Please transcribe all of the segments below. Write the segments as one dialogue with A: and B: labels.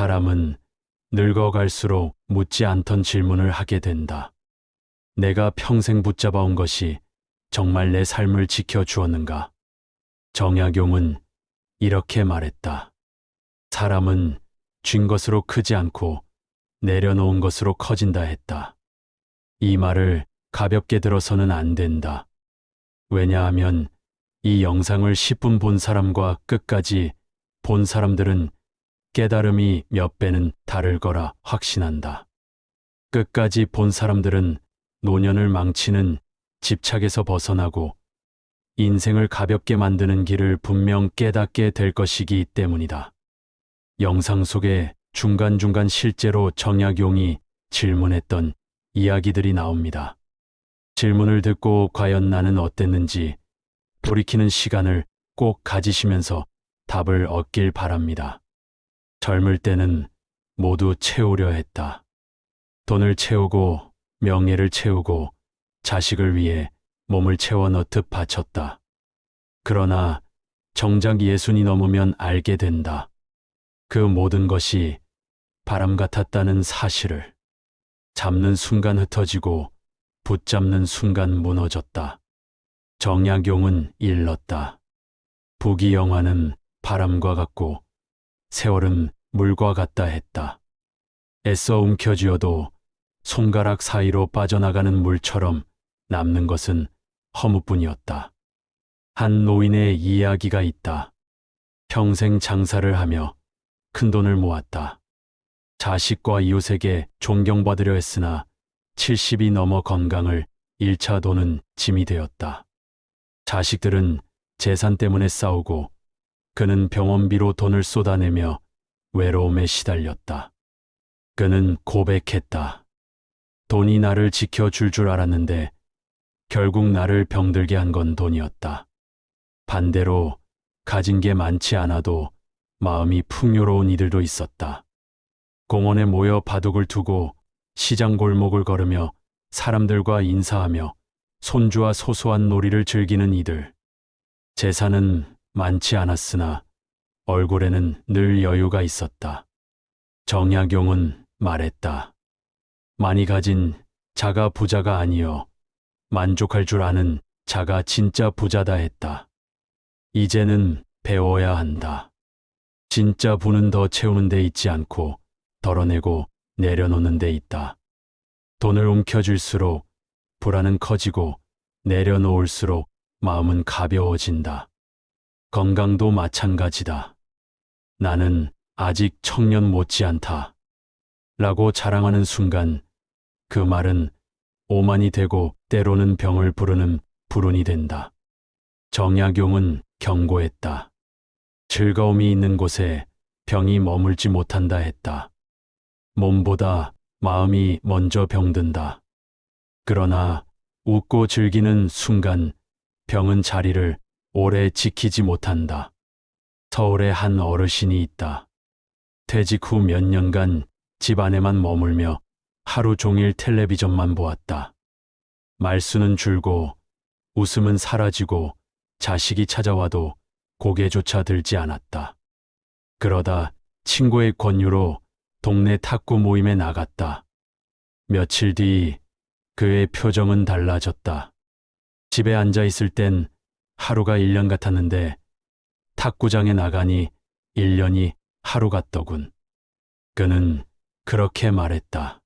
A: 사람은 늙어갈수록 묻지 않던 질문을 하게 된다. 내가 평생 붙잡아온 것이 정말 내 삶을 지켜주었는가? 정약용은 이렇게 말했다. 사람은 쥔 것으로 크지 않고 내려놓은 것으로 커진다 했다. 이 말을 가볍게 들어서는 안 된다. 왜냐하면 이 영상을 10분 본 사람과 끝까지 본 사람들은 깨달음이 몇 배는 다를 거라 확신한다. 끝까지 본 사람들은 노년을 망치는 집착에서 벗어나고 인생을 가볍게 만드는 길을 분명 깨닫게 될 것이기 때문이다. 영상 속에 중간중간 실제로 정약용이 질문했던 이야기들이 나옵니다. 질문을 듣고 과연 나는 어땠는지 돌이키는 시간을 꼭 가지시면서 답을 얻길 바랍니다. 젊을 때는 모두 채우려 했다. 돈을 채우고 명예를 채우고 자식을 위해 몸을 채워 넣듯 바쳤다. 그러나 정작 60이 넘으면 알게 된다. 그 모든 것이 바람 같았다는 사실을. 잡는 순간 흩어지고 붙잡는 순간 무너졌다. 정약용은 일렀다. 부귀영화는 바람과 같고 세월은 물과 같다 했다. 애써 움켜쥐어도 손가락 사이로 빠져나가는 물처럼 남는 것은 허무뿐이었다. 한 노인의 이야기가 있다. 평생 장사를 하며 큰돈을 모았다. 자식과 이웃에게 존경받으려 했으나 70이 넘어 건강을 잃자 돈은 짐이 되었다. 자식들은 재산 때문에 싸우고 그는 병원비로 돈을 쏟아내며 외로움에 시달렸다. 그는 고백했다. 돈이 나를 지켜줄 줄 알았는데 결국 나를 병들게 한 건 돈이었다. 반대로 가진 게 많지 않아도 마음이 풍요로운 이들도 있었다. 공원에 모여 바둑을 두고 시장 골목을 걸으며 사람들과 인사하며 손주와 소소한 놀이를 즐기는 이들. 재산은 많지 않았으나 얼굴에는 늘 여유가 있었다. 정약용은 말했다. 많이 가진 자가 부자가 아니여 만족할 줄 아는 자가 진짜 부자다 했다. 이제는 배워야 한다. 진짜 부는 더 채우는 데 있지 않고 덜어내고 내려놓는 데 있다. 돈을 움켜쥘수록 불안은 커지고 내려놓을수록 마음은 가벼워진다. 건강도 마찬가지다. 나는 아직 청년 못지않다. 라고 자랑하는 순간 그 말은 오만이 되고 때로는 병을 부르는 불운이 된다. 정약용은 경고했다. 즐거움이 있는 곳에 병이 머물지 못한다 했다. 몸보다 마음이 먼저 병든다. 그러나 웃고 즐기는 순간 병은 자리를 오래 지키지 못한다. 서울에 한 어르신이 있다. 퇴직 후 몇 년간 집 안에만 머물며 하루 종일 텔레비전만 보았다. 말수는 줄고 웃음은 사라지고 자식이 찾아와도 고개조차 들지 않았다. 그러다 친구의 권유로 동네 탁구 모임에 나갔다. 며칠 뒤 그의 표정은 달라졌다. 집에 앉아 있을 땐 하루가 1년 같았는데 탁구장에 나가니 1년이 하루 같더군. 그는 그렇게 말했다.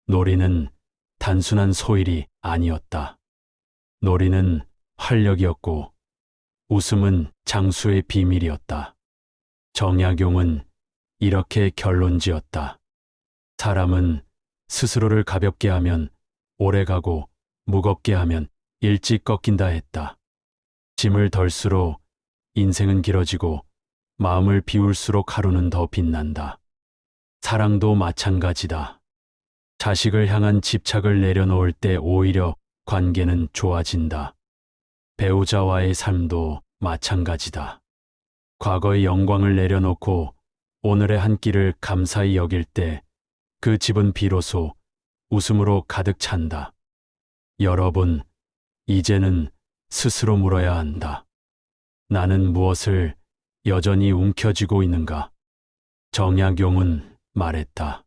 A: 놀이는 단순한 소일이 아니었다. 놀이는 활력이었고 웃음은 장수의 비밀이었다. 정약용은 이렇게 결론지었다. 사람은 스스로를 가볍게 하면 오래가고 무겁게 하면 일찍 꺾인다 했다. 짐을 덜수록 인생은 길어지고 마음을 비울수록 하루는 더 빛난다. 사랑도 마찬가지다. 자식을 향한 집착을 내려놓을 때 오히려 관계는 좋아진다. 배우자와의 삶도 마찬가지다. 과거의 영광을 내려놓고 오늘의 한 끼를 감사히 여길 때 그 집은 비로소 웃음으로 가득 찬다. 여러분, 이제는 스스로 물어야 한다. 나는 무엇을 여전히 움켜쥐고 있는가? 정약용은 말했다.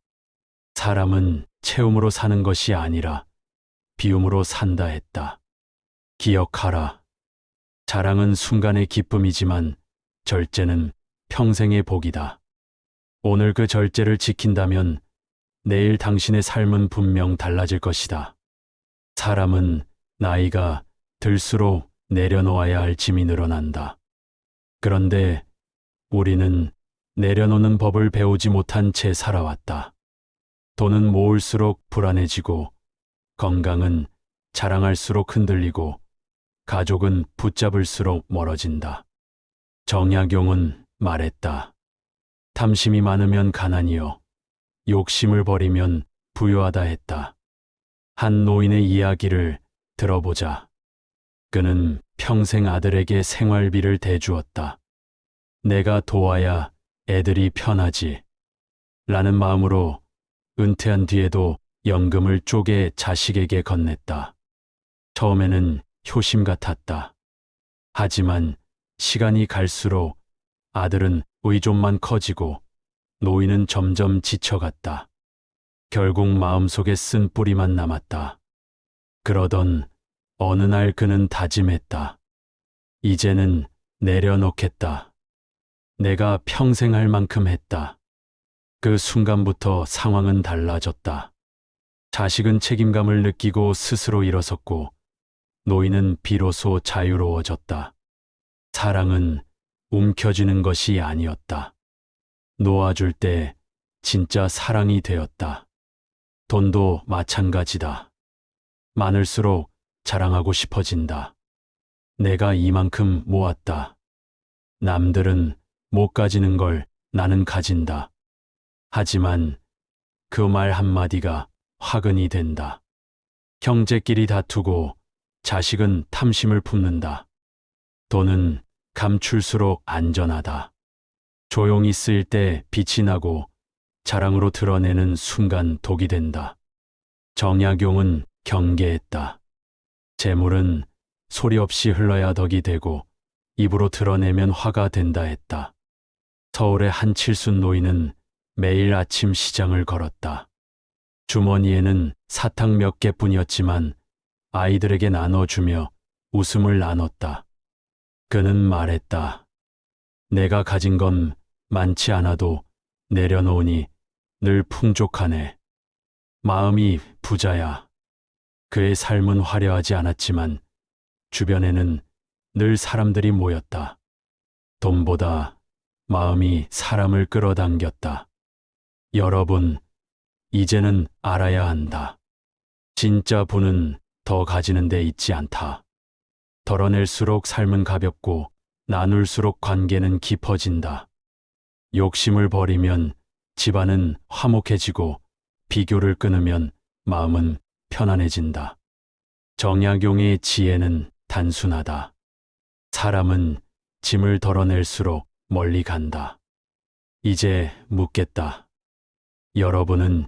A: 사람은 채움으로 사는 것이 아니라 비움으로 산다 했다. 기억하라. 자랑은 순간의 기쁨이지만 절제는 평생의 복이다. 오늘 그 절제를 지킨다면 내일 당신의 삶은 분명 달라질 것이다. 사람은 나이가 들수록 내려놓아야 할 짐이 늘어난다. 그런데 우리는 내려놓는 법을 배우지 못한 채 살아왔다. 돈은 모을수록 불안해지고, 건강은 자랑할수록 흔들리고, 가족은 붙잡을수록 멀어진다. 정약용은 말했다. 탐심이 많으면 가난이요, 욕심을 버리면 부유하다 했다. 한 노인의 이야기를 들어보자. 그는 평생 아들에게 생활비를 대주었다. 내가 도와야 애들이 편하지. 라는 마음으로 은퇴한 뒤에도 연금을 쪼개 자식에게 건넸다. 처음에는 효심 같았다. 하지만 시간이 갈수록 아들은 의존만 커지고 노인은 점점 지쳐갔다. 결국 마음속에 쓴 뿌리만 남았다. 그러던 어느 날 그는 다짐했다. 이제는 내려놓겠다. 내가 평생 할 만큼 했다. 그 순간부터 상황은 달라졌다. 자식은 책임감을 느끼고 스스로 일어섰고, 노인은 비로소 자유로워졌다. 사랑은 움켜쥐는 것이 아니었다. 놓아줄 때 진짜 사랑이 되었다. 돈도 마찬가지다. 많을수록 자랑하고 싶어진다. 내가 이만큼 모았다. 남들은 못 가지는 걸 나는 가진다. 하지만 그 말 한마디가 화근이 된다. 형제끼리 다투고 자식은 탐심을 품는다. 돈은 감출수록 안전하다. 조용히 쓰일 때 빛이 나고 자랑으로 드러내는 순간 독이 된다. 정약용은 경계했다. 재물은 소리 없이 흘러야 덕이 되고 입으로 드러내면 화가 된다 했다. 서울의 한칠순 노인은 매일 아침 시장을 걸었다. 주머니에는 사탕 몇 개뿐이었지만 아이들에게 나눠주며 웃음을 나눴다. 그는 말했다. 내가 가진 건 많지 않아도 내려놓으니 늘 풍족하네. 마음이 부자야. 그의 삶은 화려하지 않았지만 주변에는 늘 사람들이 모였다. 돈보다 마음이 사람을 끌어당겼다. 여러분, 이제는 알아야 한다. 진짜 부는 더 가지는 데 있지 않다. 덜어낼수록 삶은 가볍고 나눌수록 관계는 깊어진다. 욕심을 버리면 집안은 화목해지고 비교를 끊으면 마음은 편안해진다. 정약용의 지혜는 단순하다. 사람은 짐을 덜어낼수록 멀리 간다. 이제 묻겠다. 여러분은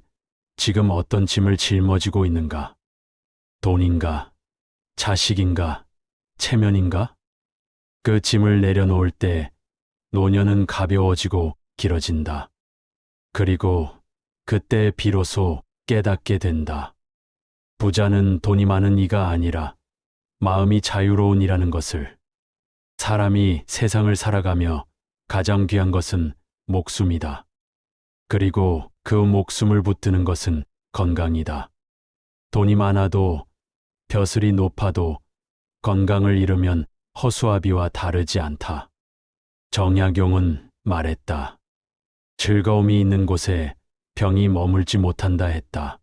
A: 지금 어떤 짐을 짊어지고 있는가? 돈인가? 자식인가? 체면인가? 그 짐을 내려놓을 때 노년은 가벼워지고 길어진다. 그리고 그때 비로소 깨닫게 된다. 부자는 돈이 많은 이가 아니라 마음이 자유로운 이라는 것을. 사람이 세상을 살아가며 가장 귀한 것은 목숨이다. 그리고 그 목숨을 붙드는 것은 건강이다. 돈이 많아도 벼슬이 높아도 건강을 잃으면 허수아비와 다르지 않다. 정약용은 말했다. 즐거움이 있는 곳에 병이 머물지 못한다 했다.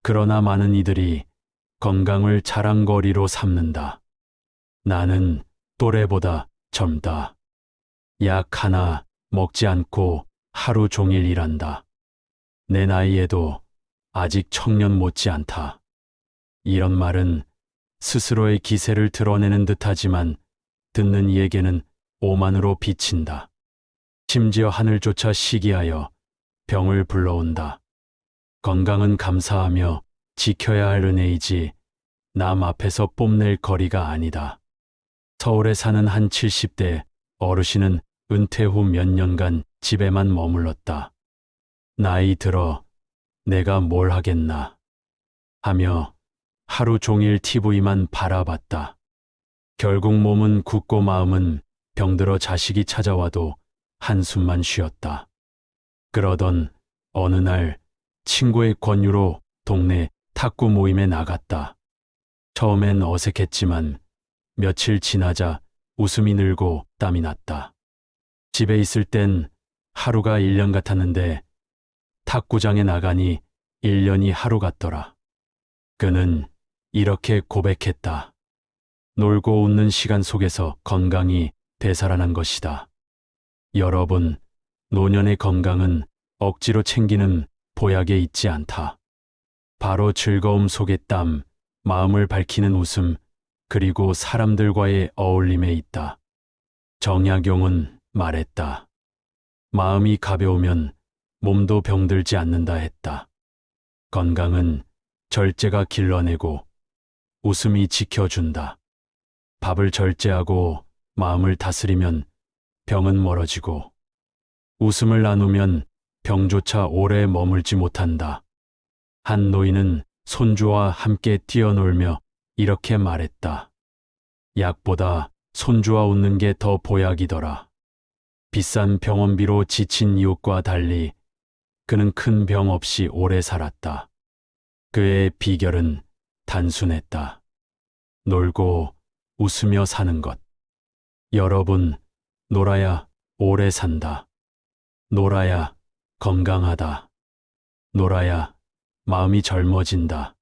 A: 그러나 많은 이들이 건강을 자랑거리로 삼는다. 나는 또래보다 젊다. 약 하나 먹지 않고 하루 종일 일한다. 내 나이에도 아직 청년 못지 않다. 이런 말은 스스로의 기세를 드러내는 듯하지만 듣는 이에게는 오만으로 비친다. 심지어 하늘조차 시기하여 병을 불러온다. 건강은 감사하며 지켜야 할 은혜이지 남 앞에서 뽐낼 거리가 아니다. 서울에 사는 한 70대 어르신은 은퇴 후 몇 년간 집에만 머물렀다. 나이 들어 내가 뭘 하겠나 하며 하루 종일 TV만 바라봤다. 결국 몸은 굳고 마음은 병들어 자식이 찾아와도 한숨만 쉬었다. 그러던 어느 날 친구의 권유로 동네 탁구 모임에 나갔다. 처음엔 어색했지만 며칠 지나자 웃음이 늘고 땀이 났다. 집에 있을 땐 하루가 1년 같았는데 탁구장에 나가니 1년이 하루 같더라. 그는 이렇게 고백했다. 놀고 웃는 시간 속에서 건강이 되살아난 것이다. 여러분, 노년의 건강은 억지로 챙기는 보약에 있지 않다. 바로 즐거움 속의 땀, 마음을 밝히는 웃음, 그리고 사람들과의 어울림에 있다. 정약용은 말했다. 마음이 가벼우면 몸도 병들지 않는다 했다. 건강은 절제가 길러내고 웃음이 지켜준다. 밥을 절제하고 마음을 다스리면 병은 멀어지고 웃음을 나누면 병조차 오래 머물지 못한다. 한 노인은 손주와 함께 뛰어놀며 이렇게 말했다. 약보다 손주와 웃는 게 더 보약이더라. 비싼 병원비로 지친 이웃과 달리 그는 큰 병 없이 오래 살았다. 그의 비결은 단순했다. 놀고 웃으며 사는 것. 여러분, 놀아야 오래 산다. 놀아야 건강하다. 놀아야 마음이 젊어진다.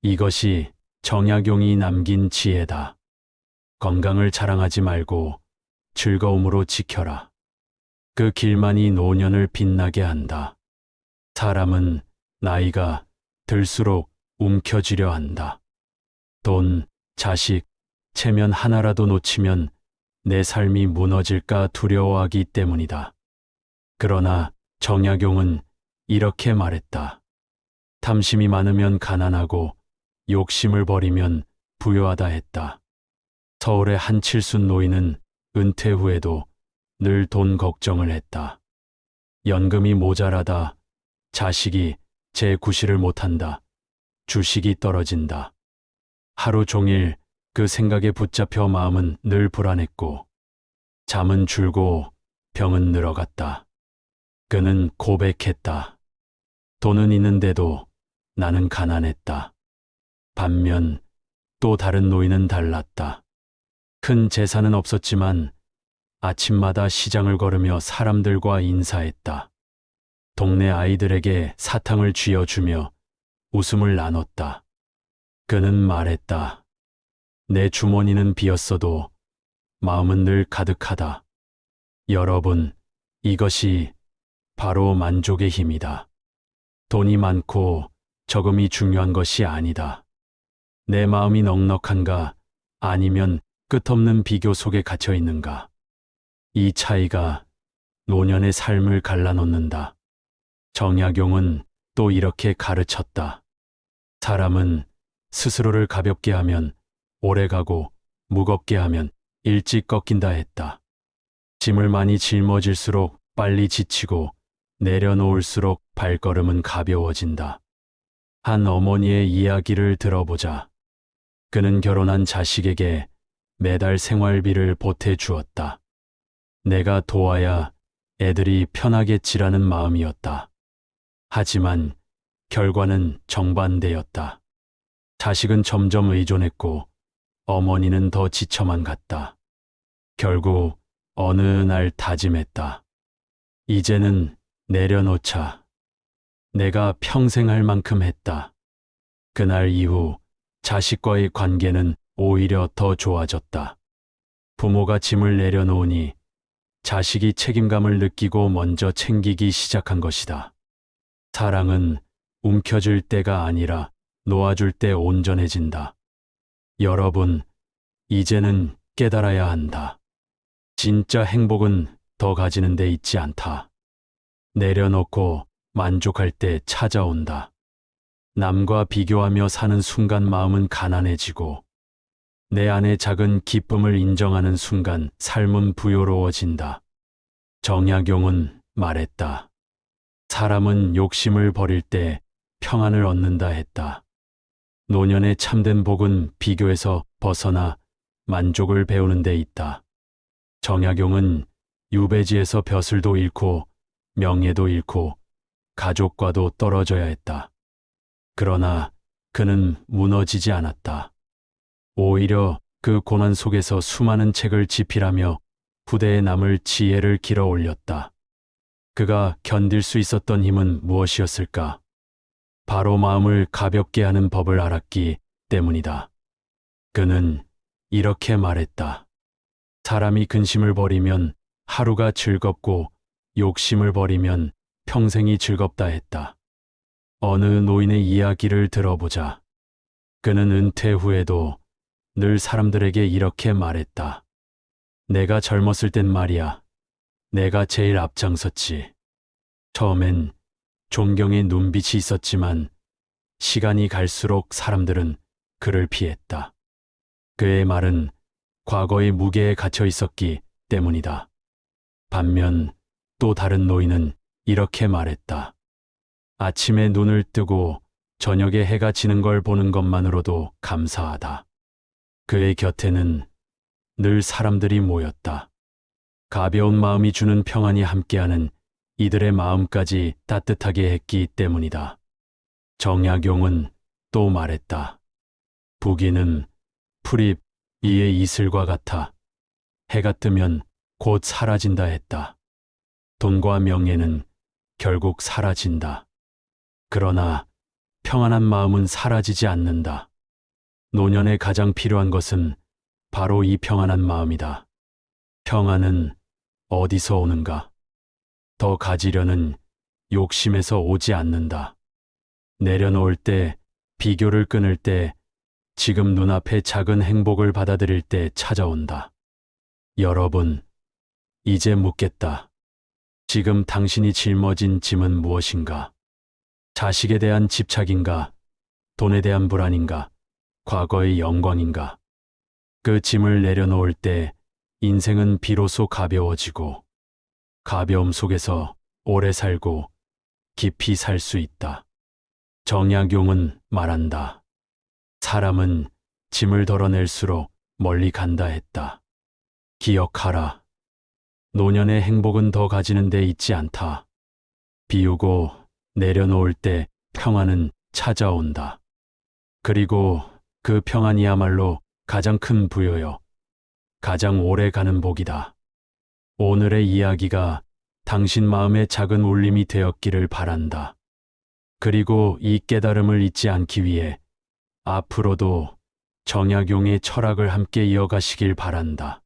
A: 이것이 정약용이 남긴 지혜다. 건강을 자랑하지 말고 즐거움으로 지켜라. 그 길만이 노년을 빛나게 한다. 사람은 나이가 들수록 움켜쥐려 한다. 돈, 자식, 체면 하나라도 놓치면 내 삶이 무너질까 두려워하기 때문이다. 그러나 정약용은 이렇게 말했다. 탐심이 많으면 가난하고 욕심을 버리면 부유하다 했다. 서울의 한칠순 노인은 은퇴 후에도 늘 돈 걱정을 했다. 연금이 모자라다. 자식이 제9시를 못한다. 주식이 떨어진다. 하루 종일 그 생각에 붙잡혀 마음은 늘 불안했고 잠은 줄고 병은 늘어갔다. 그는 고백했다. 돈은 있는데도 나는 가난했다. 반면 또 다른 노인은 달랐다. 큰 재산은 없었지만 아침마다 시장을 걸으며 사람들과 인사했다. 동네 아이들에게 사탕을 쥐어주며 웃음을 나눴다. 그는 말했다. 내 주머니는 비었어도 마음은 늘 가득하다. 여러분, 이것이 바로 만족의 힘이다. 돈이 많고 적음이 중요한 것이 아니다. 내 마음이 넉넉한가 아니면 끝없는 비교 속에 갇혀 있는가. 이 차이가 노년의 삶을 갈라놓는다. 정약용은 또 이렇게 가르쳤다. 사람은 스스로를 가볍게 하면 오래가고 무겁게 하면 일찍 꺾인다 했다. 짐을 많이 짊어질수록 빨리 지치고 내려놓을수록 발걸음은 가벼워진다. 한 어머니의 이야기를 들어보자. 그는 결혼한 자식에게 매달 생활비를 보태주었다. 내가 도와야 애들이 편하겠지라는 마음이었다. 하지만 결과는 정반대였다. 자식은 점점 의존했고 어머니는 더 지쳐만 갔다. 결국 어느 날 다짐했다. 이제는 내려놓자. 내가 평생 할 만큼 했다. 그날 이후 자식과의 관계는 오히려 더 좋아졌다. 부모가 짐을 내려놓으니 자식이 책임감을 느끼고 먼저 챙기기 시작한 것이다. 사랑은 움켜쥘 때가 아니라 놓아줄 때 온전해진다. 여러분, 이제는 깨달아야 한다. 진짜 행복은 더 가지는 데 있지 않다. 내려놓고 만족할 때 찾아온다. 남과 비교하며 사는 순간 마음은 가난해지고 내 안의 작은 기쁨을 인정하는 순간 삶은 부요로워진다. 정약용은 말했다. 사람은 욕심을 버릴 때 평안을 얻는다 했다. 노년의 참된 복은 비교에서 벗어나 만족을 배우는 데 있다. 정약용은 유배지에서 벼슬도 잃고 명예도 잃고 가족과도 떨어져야 했다. 그러나 그는 무너지지 않았다. 오히려 그 고난 속에서 수많은 책을 집필하며 후대에 남을 지혜를 길어 올렸다. 그가 견딜 수 있었던 힘은 무엇이었을까? 바로 마음을 가볍게 하는 법을 알았기 때문이다. 그는 이렇게 말했다. 사람이 근심을 버리면 하루가 즐겁고 욕심을 버리면 평생이 즐겁다 했다. 어느 노인의 이야기를 들어보자. 그는 은퇴 후에도 늘 사람들에게 이렇게 말했다. 내가 젊었을 땐 말이야. 내가 제일 앞장섰지. 처음엔 존경의 눈빛이 있었지만 시간이 갈수록 사람들은 그를 피했다. 그의 말은 과거의 무게에 갇혀 있었기 때문이다. 반면 또 다른 노인은 이렇게 말했다. 아침에 눈을 뜨고 저녁에 해가 지는 걸 보는 것만으로도 감사하다. 그의 곁에는 늘 사람들이 모였다. 가벼운 마음이 주는 평안이 함께하는 이들의 마음까지 따뜻하게 했기 때문이다. 정약용은 또 말했다. 부귀는 풀잎 위의 이슬과 같아 해가 뜨면 곧 사라진다 했다. 돈과 명예는 결국 사라진다. 그러나 평안한 마음은 사라지지 않는다. 노년에 가장 필요한 것은 바로 이 평안한 마음이다. 평안은 어디서 오는가? 더 가지려는 욕심에서 오지 않는다. 내려놓을 때, 비교를 끊을 때, 지금 눈앞에 작은 행복을 받아들일 때 찾아온다. 여러분, 이제 묻겠다. 지금 당신이 짊어진 짐은 무엇인가? 자식에 대한 집착인가? 돈에 대한 불안인가? 과거의 영광인가? 그 짐을 내려놓을 때 인생은 비로소 가벼워지고 가벼움 속에서 오래 살고 깊이 살 수 있다. 정약용은 말한다. 사람은 짐을 덜어낼수록 멀리 간다 했다. 기억하라. 노년의 행복은 더 가지는 데 있지 않다. 비우고 내려놓을 때 평안은 찾아온다. 그리고 그 평안이야말로 가장 큰 부여요. 가장 오래 가는 복이다. 오늘의 이야기가 당신 마음의 작은 울림이 되었기를 바란다. 그리고 이 깨달음을 잊지 않기 위해 앞으로도 정약용의 철학을 함께 이어가시길 바란다.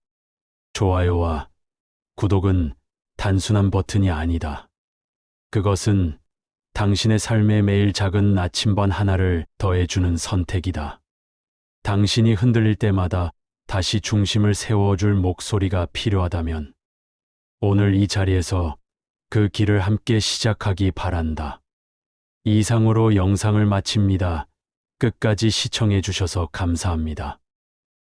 A: 좋아요와 구독은 단순한 버튼이 아니다. 그것은 당신의 삶에 매일 작은 나침반 하나를 더해주는 선택이다. 당신이 흔들릴 때마다 다시 중심을 세워줄 목소리가 필요하다면 오늘 이 자리에서 그 길을 함께 시작하기 바란다. 이상으로 영상을 마칩니다. 끝까지 시청해 주셔서 감사합니다.